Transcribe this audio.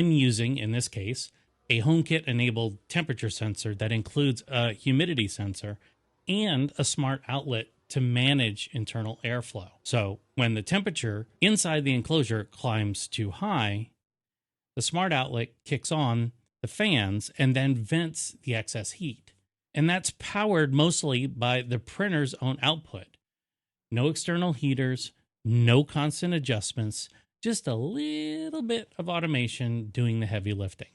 I'm using, in this case, a HomeKit enabled temperature sensor that includes a humidity sensor and a smart outlet to manage internal airflow. So when the temperature inside the enclosure climbs too high, the smart outlet kicks on the fans and then vents the excess heat. And that's powered mostly by the printer's own output. No external heaters, no constant adjustments, just a little bit of automation doing the heavy lifting.